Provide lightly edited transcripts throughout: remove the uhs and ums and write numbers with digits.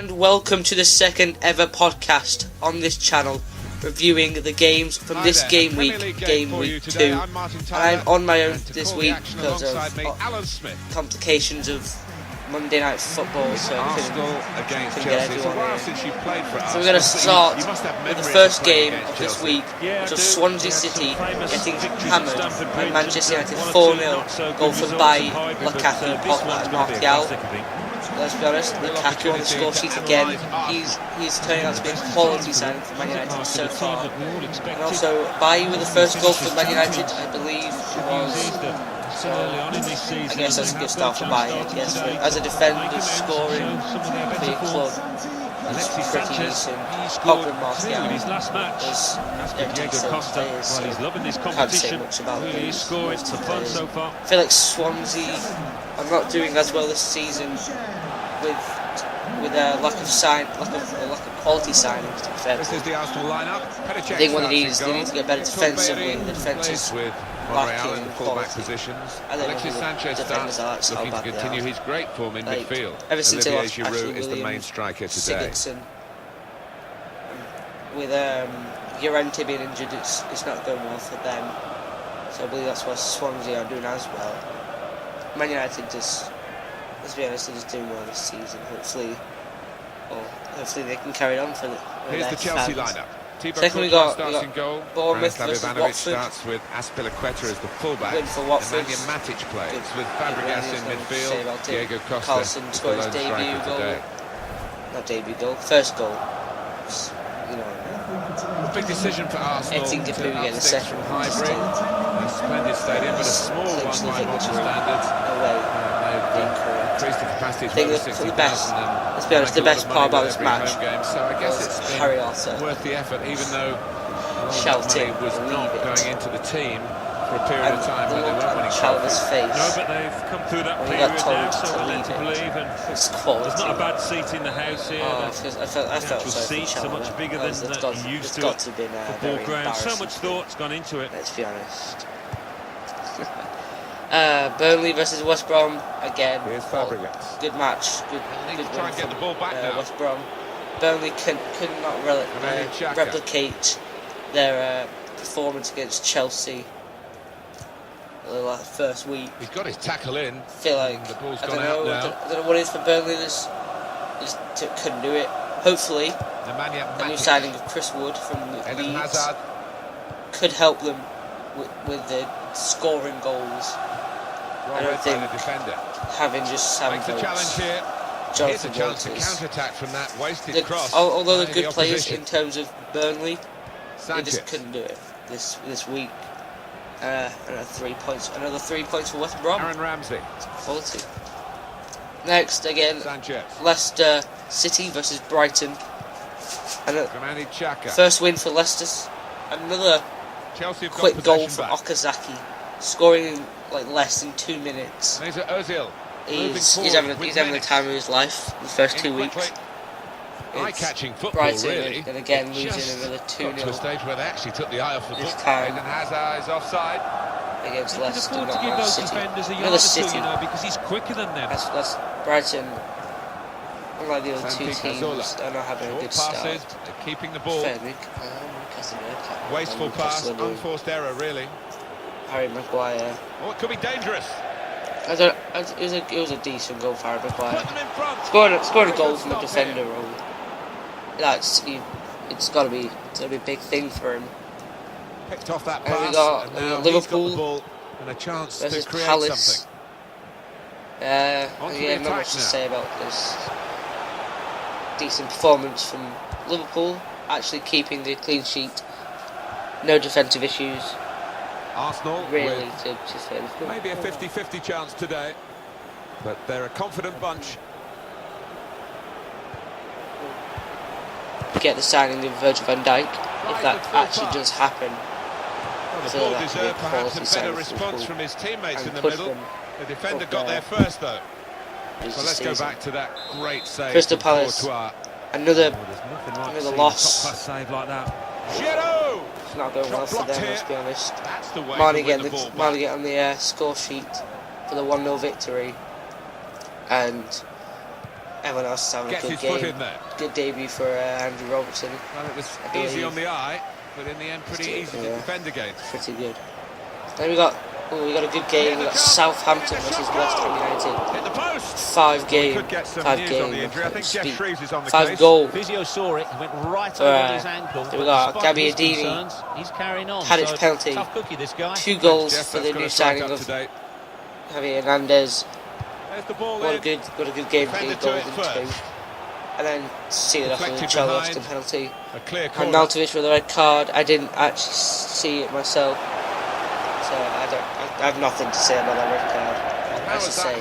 And welcome to the second ever podcast on this channel, reviewing the games from this game week, game week 2. And I'm on my own this week because of complications of Monday Night Football, so I couldn't get everyone here. So we're going to start with the first game of this week, which was Swansea City getting hammered by Manchester United 4-0, goal for Bailly, Lukaku, Pogba and Martial. Let's be honest, Lukaku on the score sheet again. He's turning out to be a quality signing for Man United so far. And also, Bailly with the first goal for Man United, I believe it was. So, I guess that's a good start for Bailly. I guess as a defender, scoring for your club is pretty decent. Pogba and Martial is they're decent players, so can't say much about these most of the players. I feel like Swansea are not doing as well this season with a lack of quality signings, to be fair. This is the Arsenal lineup. I think what they need is they need to get better defensively. The defence is lacking in quality. I don't know who the defenders are, that's how bad they are. His great form in midfield. Ever since they lost Ashley Williams, Sigurdsson, with Llorente being injured, it's not going well for them. So I believe that's why Swansea are doing as well. Man United just, let's be honest, they're just doing well this season. Hopefully they can carry on for Here's their the Chelsea fans. lineup. Second we got Bournemouth versus Watford. Starts with Aspilicueta as the fullback. Win for Watford. And Matic plays with Fabregas in midfield. Diego Costa Carlson scored his debut goal. Not debut goal, first goal. You know. Big decision for Arsenal. Getting the second hybrid. A splendid stadium, but a small one by modern standards. Increased the capacity to over 60,000. Let's be honest, the best part about this match was Harry Arthur worth the effort, even though shouting was not going into the team for a period of time when they weren't winning Chalobah's face. No, but they've come through that when he period got told now, so to leave it. It's quality. There's not a bad seat in the house here. I felt so seats are much bigger than you used to at football ground. So much thought's gone into it. Let's be honest. Burnley versus West Brom again. Here's Fabregas. Good match. Good try and get the ball back now. West Brom. Burnley could not replicate their performance against Chelsea the first week. He's got his tackle in. I feel like the ball's I gone don't out know. now. I don't know what it is for Burnley. They just couldn't do it. Hopefully, the new signing of Chris Wood from Leeds could help them with the scoring goals. I don't think having just Sam Vokes, Jonathan Walters, counter-attack from that wasted cross. Although they're good players in terms of Burnley, they just couldn't do it this week. Another 3 points. Another 3 points for West Brom. Aaron Ramsey. Quality. Next again, Leicester City versus Brighton. First win for Leicester. Another Chelsea quick goal from Okazaki, scoring in like less than 2 minutes. He's having the time of his life the first 2 weeks. Eye-catching football, Brighton, really. and again losing another 2-0. To a stage where they actually took the eye off the this ball. time. And Hazard is offside. Against Leicester, Not not City. Another City. Because he's quicker than them. That's Brighton. Unlike the other two teams, are not having a good start. Keeping the ball. Wasteful pass, unforced error, really. Harry Maguire. Oh, it could be dangerous. It was a decent goal for Harry Maguire. Scoring a goal from a defender role. It's got to be a big thing for him. Picked off that pass. And we got Liverpool and a chance versus to create Palace. Something. Not much to say about this. Decent performance from Liverpool, actually keeping the clean sheet. No defensive issues. Arsenal really to say maybe a 50-50 chance today, but they're a confident bunch. Get the signing of Virgil van Dijk, if that actually does happen. Well, the ball deserved perhaps a better response from his teammates in the middle. The defender got there first though. So let's go back to that great save. Crystal Palace, another loss. Top-class save like that. It's not going well for them, let's be honest. Mane getting on the score sheet for the 1-0 victory, and everyone else is having Gets a good his foot game. in there. Good debut for Andrew Robertson. Well, it was easy on the eye, but in the end, pretty easy to defend against. Pretty good. Then we got a good game. We got Southampton versus West Ham United. Hit the post. 5 game. Five goal. Physio saw it, went right over his ankle. Then we got Gabbiadini. He's carrying on. Had his penalty. Tough cookie, this guy. 2 goals for the new signing of Javier Hernandez. Got a good game to get goals in 2. And then see it off with a Charleston penalty. And Maltovich with a red card. I didn't actually see it myself, so I have nothing to say about that red card. I should say,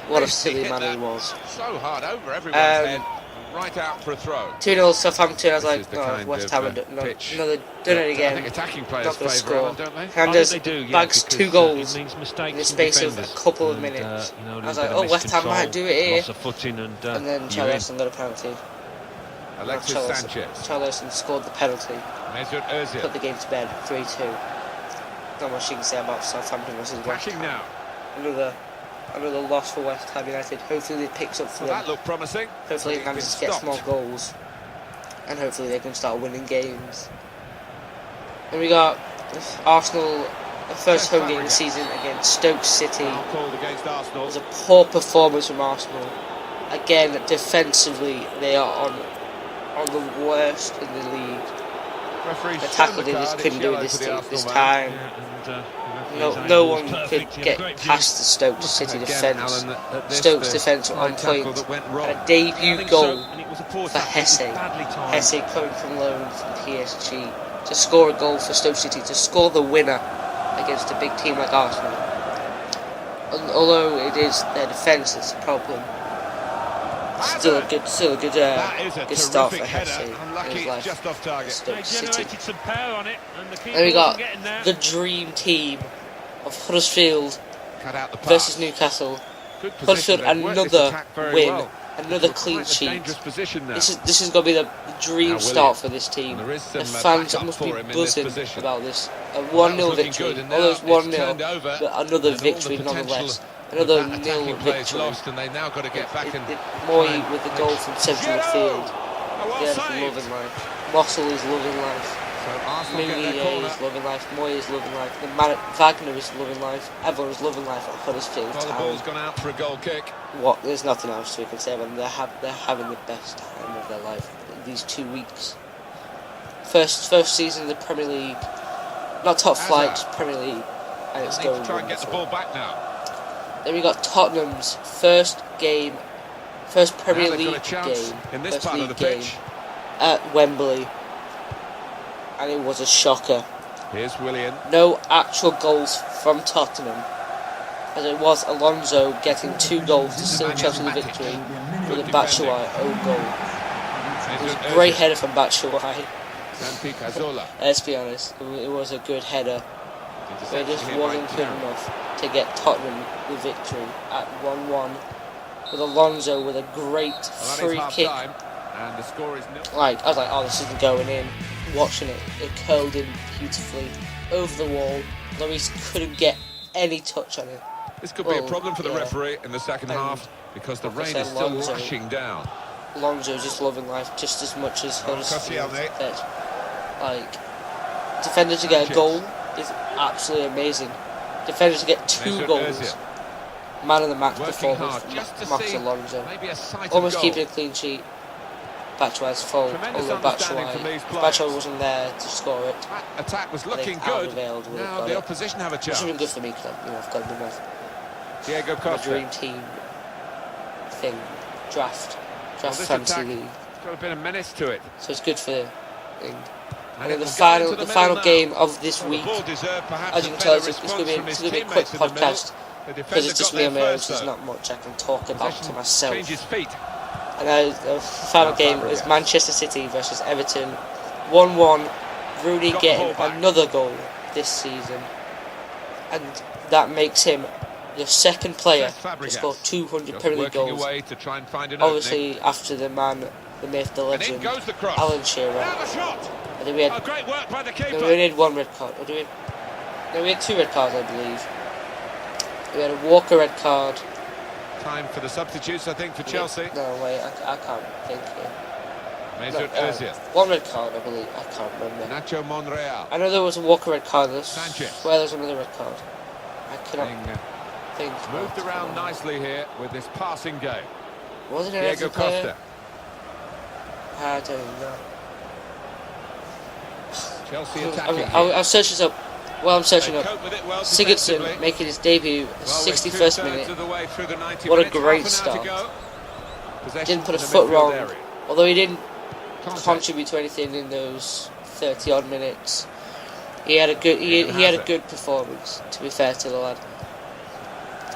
what a silly man he was. So hard over everyone's head, right out for a throw. 2-0 Southampton. I was like, no, West Ham done it again. Not going to score. Hernandez bags 2 goals in the space of a couple of minutes. I was like, oh, West Ham might do it here. And then Charleston got a penalty. Charleston scored the penalty. Put the game to bed, 3-2. Not much you can say about Southampton versus West Ham. Another loss for West Ham United. Hopefully it picks up for them. That looked promising. Hopefully Hernandez gets more goals. And hopefully they can start winning games. And we got Arsenal, the first home game of the season against Stoke City. It was a poor performance from Arsenal. Again, defensively, they are on the worst in the league. The tackle they just couldn't do this time. No one could get past the Stoke City defence. Stoke's defence were on point. And a debut goal for Hesse. Hesse coming from loan from PSG to score a goal for Stoke City, to score the winner against a big team like Arsenal. Although it is their defence that's the problem, still a good start for Hesse in his life. Stoke City. Then we got the dream team of Huddersfield versus Newcastle. Huddersfield, another win, another clean sheet. This is going to be the dream start for this team. The fans must be buzzing about this. A 1-0 victory, although it's 1-0, but another victory nonetheless. Another nil victory. Moy with the goal from central midfield. They're loving life. Mossel is loving life. Minier is loving life. Moy is loving life. Wagner is loving life. Everyone is loving life at Huddersfield Town. The ball's gone out for a goal kick. There's nothing else we can say about them. They're having the best time of their life these 2 weeks. First season in the Premier League. Not top flight, Premier League. And it's going try and get the ball back now. Then we got Tottenham's first Premier League game, in this part of the pitch at Wembley, and it was a shocker. Here's Willian. No actual goals from Tottenham, as it was Alonso getting 2 goals to seal Chelsea the victory with a Batshuayi own goal. It was a great header from Batshuayi. Let's be honest, it was a good header. But it just wasn't good enough to get Tottenham the victory at 1-1, with Alonso with a great free kick. And the score is I was like, oh, this isn't going in. Watching it, it curled in beautifully over the wall. Lloris couldn't get any touch on it. This could be a problem for the referee in the second half, because the rain is still rushing down. Alonso just loving life just as much as Huddersfield. Defender to get a goal is absolutely amazing. Defender to get 2 goals. Man of the match performance from Max Alonso. Almost keeping a clean sheet. Batshuayi's fault. Although Batshuayi wasn't there to score it. Attack was looking good. Now the opposition have a chance. Which would have been good for me, because I've got to be my Diego Costa. dream team thing. Draft fantasy league. It's got a bit of menace to it. So it's good for thing. And then the final game of this week, as you can tell, it's going to be a quick podcast, because it's just me and my own, so there's not much I can talk about to myself. And the final game is Manchester City versus Everton, 1-1. Rooney getting another goal this season, and that makes him the second player to score 200 Premier League goals. Obviously, after the myth, the legend, Alan Shearer. I think we had 1 red card. We had 2 red cards, I believe. We had a Walker red card, Time for the substitutes, I think, for Chelsea. No, wait, I can't think here. Mesut Ozil. One red card, I believe. I can't remember. Nacho Monreal. I know there was a Walker red card. Sanchez. Where there's another red card. I cannot think. Moved around nicely here with this passing game. Was it an Diego player? Costa. I don't know. Chelsea attacking. I'll search this up. Well, I'm searching They up. cope with it well Sigurdsson defensively. making his debut, Well, we're 61st 2/3 minute. of the way through the 90 What a minutes, great half an hour to start. go. Possession Didn't put a in the foot midfield wrong. area. Although he didn't Conte. contribute to anything in those 30 odd minutes. He had a good he had a good performance, to be fair to the lad.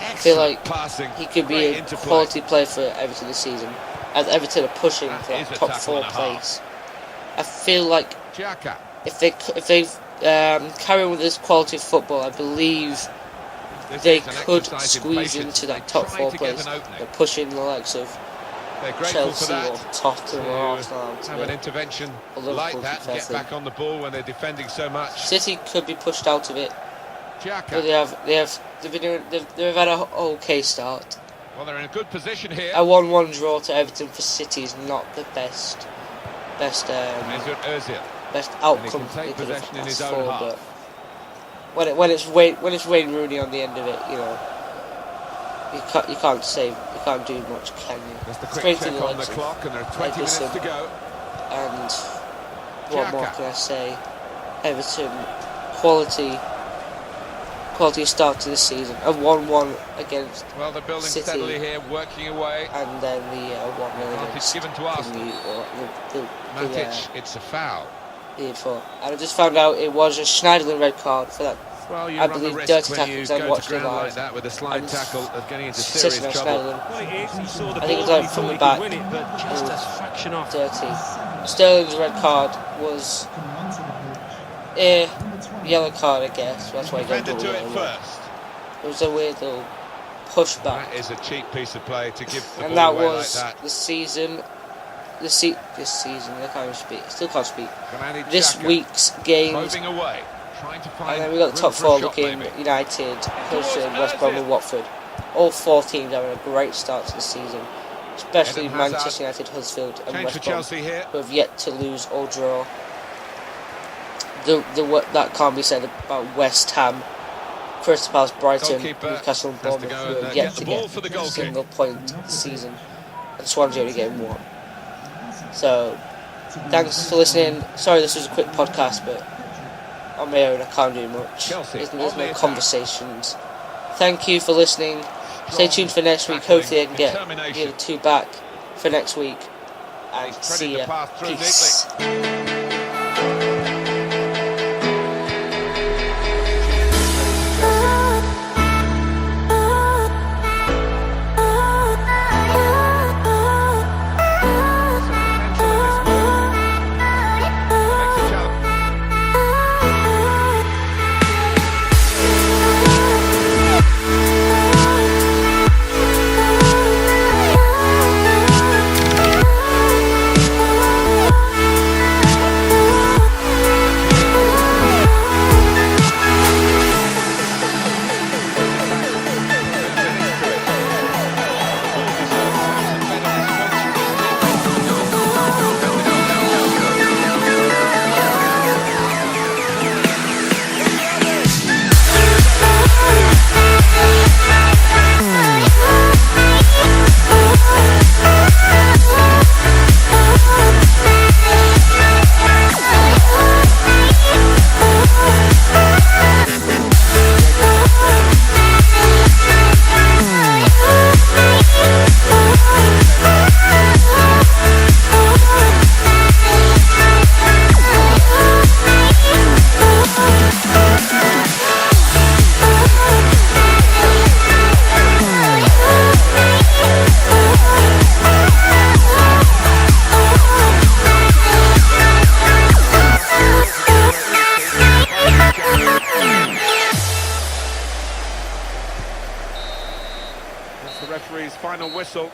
I feel like Passing. he could be Great a interplay. quality player for Everton this season. As Everton are pushing That for is that a top tackle 4 and a half. place. I feel like Xhaka. if they carry on with this quality of football, I believe This they is an could exercise in squeeze patience. into They that top tried 4 to get place. an opening. They're pushing the likes of They're grateful Chelsea for that. or Tottenham or To Arsenal out have an today. intervention Or Liverpool, like that and get firstly. back on the ball when they're defending so much. City could be pushed out of it, but Xhaka. they've had a okay start. Well, they're in a good position here. A 1-1 draw to Everton for City is not the best Mesut Ozil. outcome And he can take they could have possession in his asked own for, half. but when it's Wayne Rooney on the end of it, you know, you can't do much, can you? That's the It's quick great to check the on the likes of clock, and there are 20 minutes Edison. to go. And what more Xhaka. can I say? Everton quality start to the season. A 1-1 against Well, they're building City. steadily here, working away. and then the 1-0 Advantage against given to Arsenal. Matic, it's a foul. And I just found out it was a Schneiderlin red card for that. Well, you I run the believe risk dirty when you tackles I go watched to ground live. like that with a slide And tackle of getting into serious Sitting on trouble. Schneiderlin, Well, it is. He saw the I think it was ball, like he from thought the he back. could win it, but just a fraction off. dirty. Sterling's red card was a yellow card, I guess. That's why he got Defended the to it yellow. first. It was a weird little pushback. That is a cheap piece of play to give the And ball that away was like that. the season. This season, I can't even speak. Still can't speak. Granit This Xhaka week's games, probing away, trying to find and then we got the room top for 4 a shot, looking maybe. United, Huddersfield, Towards West Brom, Ozil. and Watford. All 4 teams having a great start to the season, especially Eden Hazard. Manchester United, Huddersfield, and Change for West Brom, Chelsea here. who have yet to lose or draw. That can't be said about West Ham, Crystal Palace, Brighton, Goalkeeper Newcastle, and has to Bournemouth, go who and have get yet the to ball get for the goal a kick. single point this season. And Swansea only getting 1. So, thanks for listening. Sorry this was a quick podcast, but on my own I can't do much. Chelsea There's on no the attack. conversations. Thank you for listening. Stay tuned for next week. Tackling, Hopefully I can get determination. the other 2 back for next week. And He's see threaded ya. the path through Peace. neatly. That's the referee's final whistle.